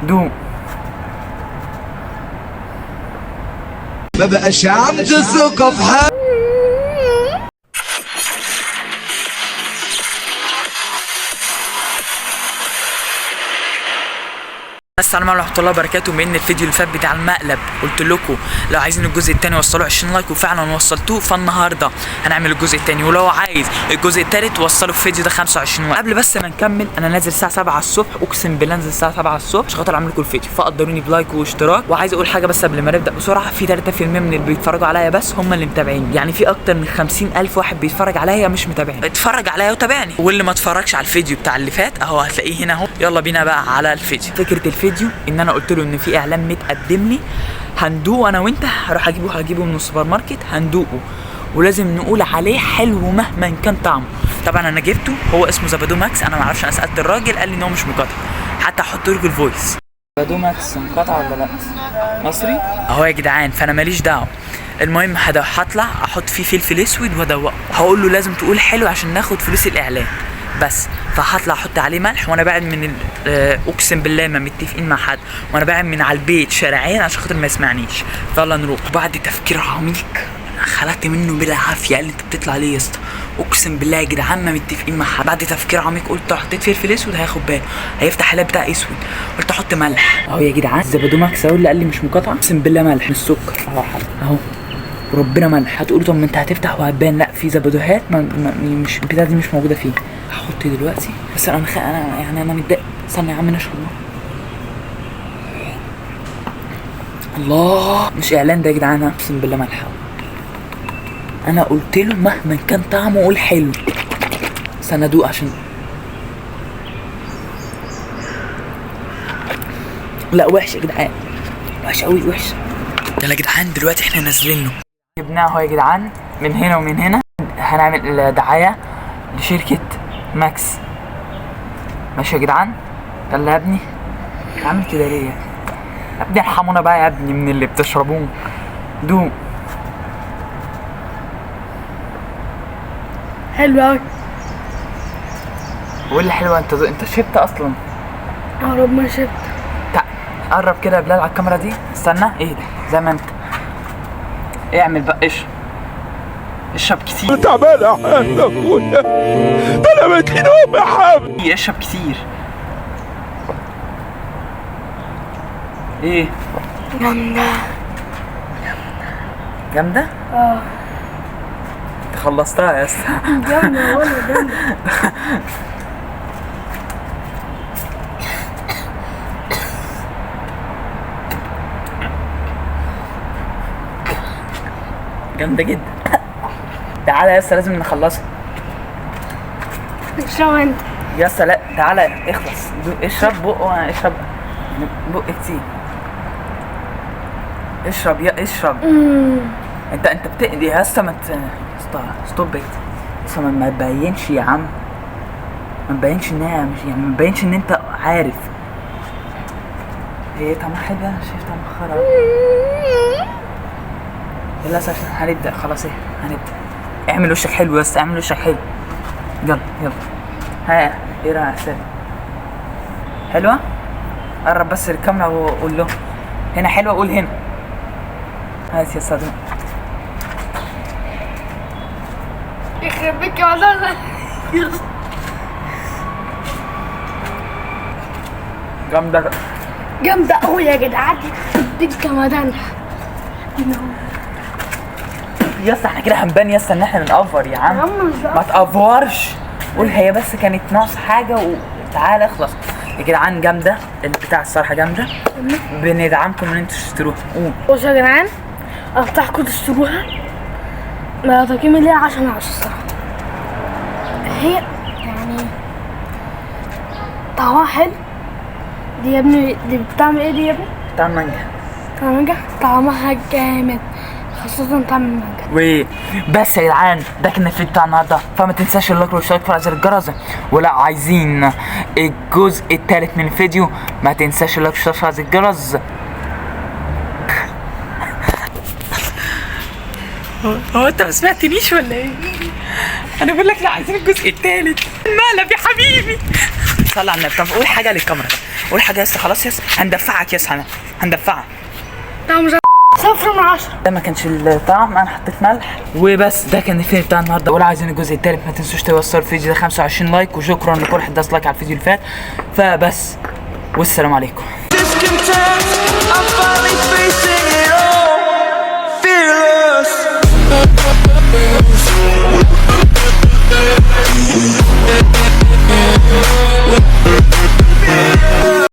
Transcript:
دوم. ما بقاش عندي ثقة في حالي. السلام عليكم ورحمه الله وبركاته. من الفيديو اللي فات بتاع المقلب قلت لكم لو عايزين الجزء الثاني وصلوا 20 لايك، وفعلا وصلتوه. فالنهارده هنعمل الجزء الثاني، ولو عايز الجزء الثالث وصلوا في الفيديو ده 25 لايك. قبل بس ما نكمل، انا نازل الساعه 7 الصبح، اقسم بالله نازل الساعه 7 الصبح عشان خاطر اعمل لكم الفيديو، فقدروني بلايك واشتراك. وعايز اقول حاجه بس قبل ما نبدا بسرعه، في 3% من اللي بيتفرجوا عليا بس هم اللي متابعين، يعني في اكتر من 50,000 واحد بيتفرج عليا مش متابعني. اتفرج عليا وتابعني، واللي ما اتفرجش على الفيديو بتاع اللي فات اهو هتلاقيه هنا اهو. يلا بينا بقى على الفيديو. فكره الفيديو ان انا قلت له ان في اعلان متقدم لي هندوقه انا وانت، هروح هجيبه من السوبر ماركت هندوقه، ولازم نقول عليه حلو مهما كان طعمه. طبعا انا جبته، هو اسمه زبادو ماكس. انا ما اعرفش، انا سالت الراجل قال لي ان هو مش مقاطع، حتى احط لكم الفويس. زبادو ماكس مقاطع ولا لا؟ مصري اهو يا جدعان، فانا ماليش دعوه. المهم هطلع احط فيه فلفل اسود وادوقه، هقول له لازم تقول حلو عشان ناخد فلوس الاعلان بس. فهطلع احط عليه ملح، وانا بعد من اقسم بالله ما متفقين مع حد، وانا بعد من على البيت شارعين عشان خاطر ما يسمعنيش. يلا نروح. بعد تفكير عميق خلعت منه بالعافيه، قال لي انت بتطلع ليه يا اسطى؟ اقسم بالله يا جدعان ما متفقين مع حد. بعد تفكير عميق قلت حطيت فلفل اسود هياخد باله، هيفتح اللاب بتاع اسود. قلت احط ملح اهو يا جدعان. زبادو ماكس اهو اللي قال لي مش مقاطعه، اقسم بالله ملح مش سكر اهو ربنا ملح. هتقولوا طب ما انت هتفتح وهتبان، لا في زبادوهات مش البتاعه دي مش موجوده فيه. هحط دلوقتي بس انا يعني انا متضايق. استنى يا عم نشرب. الله مش اعلان ده يا جدعان، اقسم بالله ملح. انا قلت له مهما كان طعمه قول حلو. استنى ادوق عشان لا وحش يا جدعان، وحش قوي وحش. يلا يا جدعان دلوقتي احنا نازلين له. جبناه اهو يا جدعان من هنا ومن هنا. هنعمل دعايه لشركه ماكس، ماشي يا جدعان؟ يلا يا ابني. عامل كده ليه يا ابني؟ ارحمونا بقى يا ابني من اللي بتشربوه. دوق. حلو اوي. وايه اللي حلوه؟ انت شربت اصلا؟ قرب ما شربت. قرب كده يا بلال على الكاميرا دي. استنى اهدى زي ما انت. اعمل بقى اشرب كتير. تعبان يا حبيبي اخويا، ده انا مدينهم يا حبيبي. اشرب كتير. ايه جامدة جامدة؟ انت خلصتها يا اسطى. جامدة والله جامدة. جامدة جدا. تعالى يا اسطى لازم نخلصها. اشرب انت يا اسطى لا تعالى اخلص. اشرب اشرب بق كتير. اشرب يا اشرب. انت بتقضي يا اسطى. ما ستوب ات. اسطى ما تبينش يا عم، ما تبينش انها مش يعني ما تبينش ان انت عارف. ايه طعمها حلو؟ انا شايف طعمها خرا. للاسف عشان هنبدا خلاص. ايه هنبدا. اعمل وشك حلو بس، اعمل وشك حلو. يلا ها ايه رايك يا حسين؟ حلوه؟ قرب بس الكاميرا وقول له هنا حلوه. قول هنا. هات يا صديق. يخرب بيك يا والله. جامدة اوي يا جدعان. دي الجمدان. يا اسطى احنا كده هنبان يا اسطى ان احنا بنأفور يا عم. ما تأفورش، قول هي بس كانت ناقص حاجه وتعالى اخلص يا جدعان. جامده البتاع الصراحه جامده. بندعمكم ان انتوا تشتروها. قول. بصوا يا جدعان انصحكم تشتروها. ما تقييم ليها 10 على 10 الصراحة. هي يعني طعمها حلو. دي يا ابني دي بتعمل ايه دي يا ابني؟ طعم مانجا. طعم مانجا. طعمها جامد خاصة طعم المانجا. بس يا جدعان ده كان الفيديو بتاع النهارده، فما تنساش اللايك والاشتراك وتفعيل زر الجرس. ولا عايزين الجزء الثالث من الفيديو ما تنساش اللايك والاشتراك وتفعيل زر الجرس. هو انت ما سمعتنيش ولا ايه؟ انا بقول لك لا عايزين الجزء الثالث. مقلب يا حبيبي. صلي على النبي. طب قول حاجه للكاميرا. قول حاجه يا اسطى. خلاص يا اسطى هندفعك يا اسطى، هندفعك. طعم 0 من 10. ده ما كانش الطعم، انا حطيت ملح وبس. ده كان الفيديو بتاع النهارده. ولو عايزين الجزء الثالث ما تنسوش توصلوا الفيديو ده 25 لايك، وشكرا لكل واحد داس لايك على الفيديو اللي فات. فبس والسلام عليكم. Discontent, I'm finally facing it all, fearless.